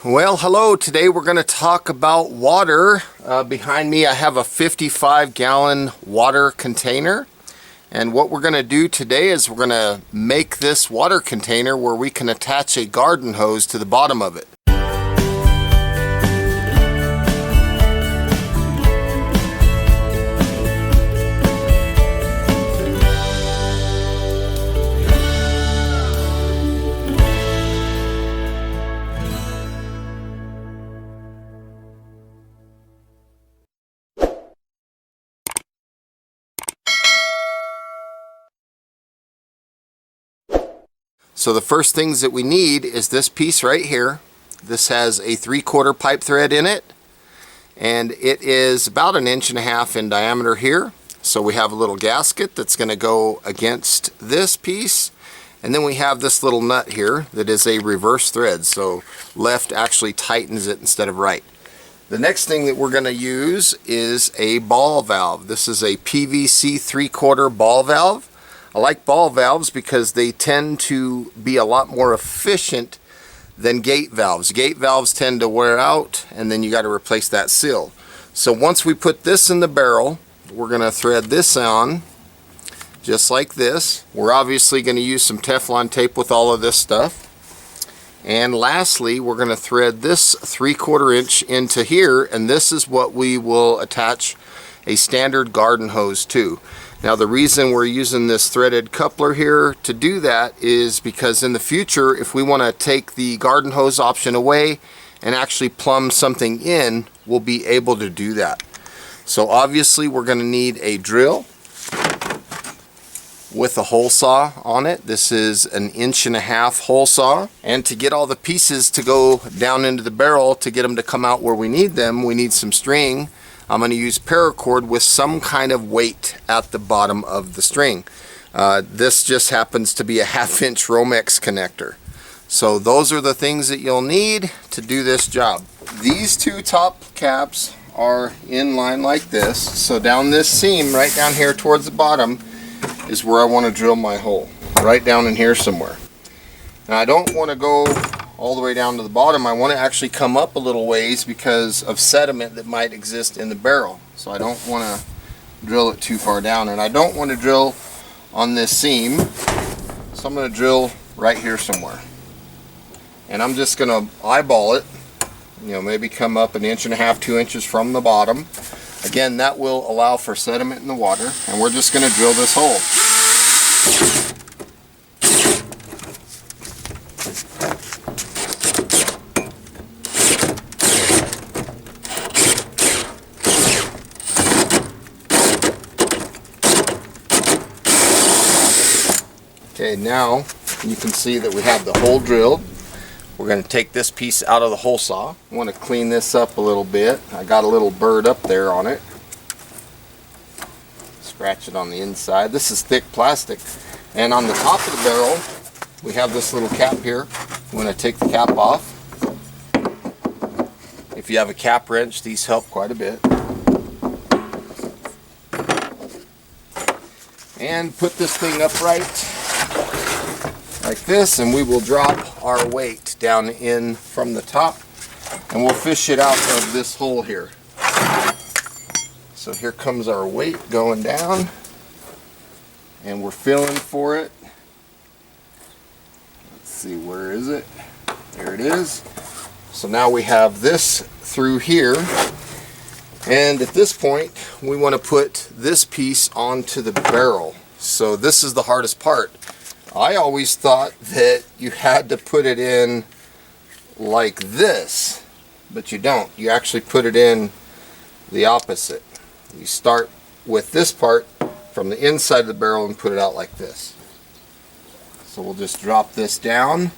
Well, hello. Today we're going to talk about water. Behind me I have a 55-gallon water container. And what we're going to do today is we're going to make this water container where we can attach a garden hose to the bottom of it. So the first things that we need is this piece right here. This has a 3/4 pipe thread in it, and it is about 1.5 inches in diameter here. So we have a little gasket that's going to go against this piece, and then we have this little nut here that is a reverse thread, so left actually tightens it instead of right. The next thing that we're going to use is a ball valve. This is a PVC 3/4 ball valve. I like ball valves because they tend to be a lot more efficient than gate valves. Gate valves tend to wear out, and then you got to replace that seal. So once we put this in the barrel, we're going to thread this on just like this. We're obviously going to use some Teflon tape with all of this stuff. And lastly, we're going to thread this 3/4 inch into here, and this is what we will attach a standard garden hose to. Now the reason we're using this threaded coupler here to do that is because in the future, if we want to take the garden hose option away and actually plumb something in, we'll be able to do that. So obviously we're going to need a drill with a hole saw on it. This is an 1.5 inch hole saw, and to get all the pieces to go down into the barrel, to get them to come out where we need them, we need some string. I'm going to use paracord with some kind of weight at the bottom of the string. This just happens to be a 1/2 inch Romex connector. So those are the things that you'll need to do this job. These two top caps are in line like this. So down this seam, right down here towards the bottom, is where I want to drill my hole. Right down in here somewhere. Now I don't want to go all the way down to the bottom. I want to actually come up a little ways because of sediment that might exist in the barrel. So I don't want to drill it too far down, and I don't want to drill on this seam. So I'm going to drill right here somewhere, and I'm just going to eyeball it, maybe come up 1.5 inches, 2 inches from the bottom. Again, that will allow for sediment in the water, and we're just going to drill this hole. Okay, now you can see that we have the hole drilled. We're going to take this piece out of the hole saw. I want to clean this up a little bit. I got a little bird up there on it. Scratch it on the inside. This is thick plastic. And on the top of the barrel, we have this little cap here. I'm going to take the cap off. If you have a cap wrench, these help quite a bit. And put this thing upright like this, and we will drop our weight down in from the top, and we'll fish it out of this hole here. So here comes our weight going down, and we're feeling for it. Let's see, where is it? There it is. So now we have this through here, and at this point we want to put this piece onto the barrel. So this is the hardest part. I always thought that you had to put it in like this, but you don't. You actually put it in the opposite. You start with this part from the inside of the barrel and put it out like this. So we'll just drop this down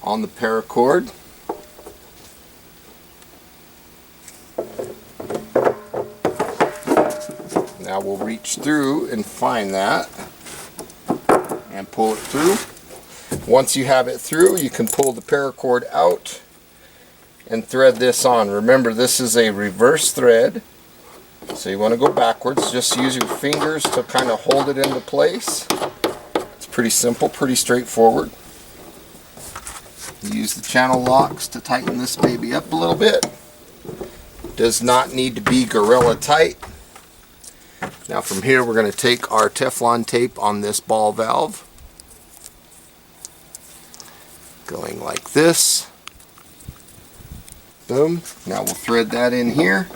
on the paracord. Now we'll reach through and find that and pull it through. Once you have it through, you can pull the paracord out and thread this on. Remember, this is a reverse thread, so you want to go backwards. Just use your fingers to kind of hold it into place. It's pretty simple, pretty straightforward. Use the channel locks to tighten this baby up a little bit. Does not need to be gorilla tight. Now from here we're going to take our Teflon tape on this ball valve. Going like this. Boom. Now we'll thread that in here.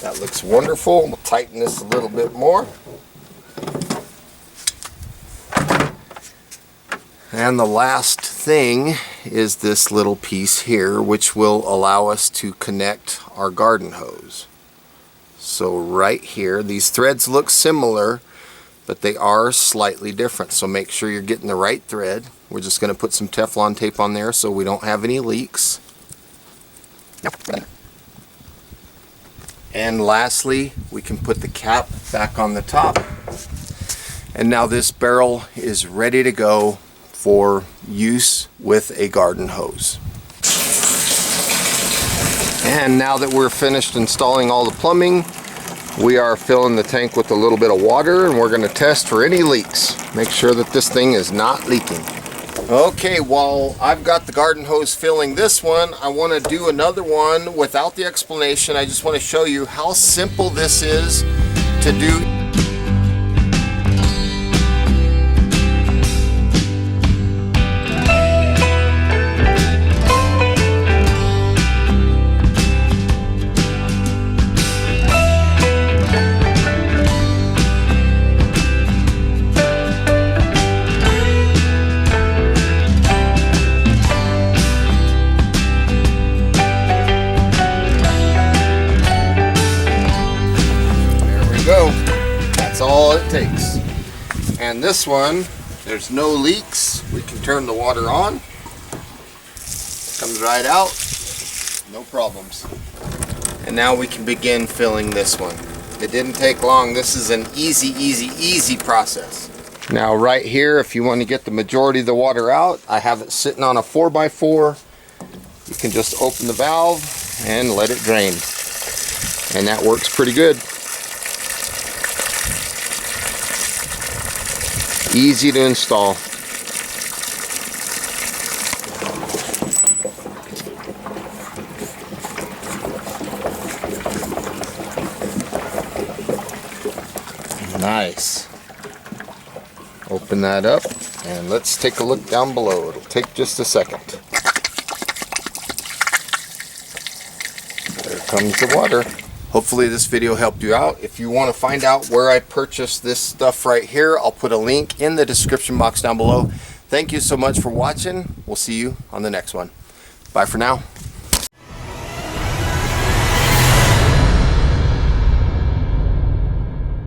That looks wonderful. We'll tighten this a little bit more. And the last thing is this little piece here, which will allow us to connect our garden hose. So right here, these threads look similar, but they are slightly different. So make sure you're getting the right thread. We're just going to put some Teflon tape on there so we don't have any leaks. And lastly, we can put the cap back on the top. And now this barrel is ready to go for use with a garden hose. And now that we're finished installing all the plumbing, we are filling the tank with a little bit of water, and we're going to test for any leaks. Make sure that this thing is not leaking. Okay, while I've got the garden hose filling this one, I want to do another one without the explanation. I just want to show you how simple this is to do. All it takes. And this one, there's no leaks. We can turn the water on. Comes right out. No problems. And now we can begin filling this one. It didn't take long. This is an easy process. Now right here, if you want to get the majority of the water out, I have it sitting on a 4x4. You can just open the valve and let it drain. And that works pretty good. Easy to install. Nice. Open that up and let's take a look down below. It'll take just a second. There comes the water. Hopefully this video helped you out. If you want to find out where I purchased this stuff right here, I'll put a link in the description box down below. Thank you so much for watching. We'll see you on the next one. Bye for now.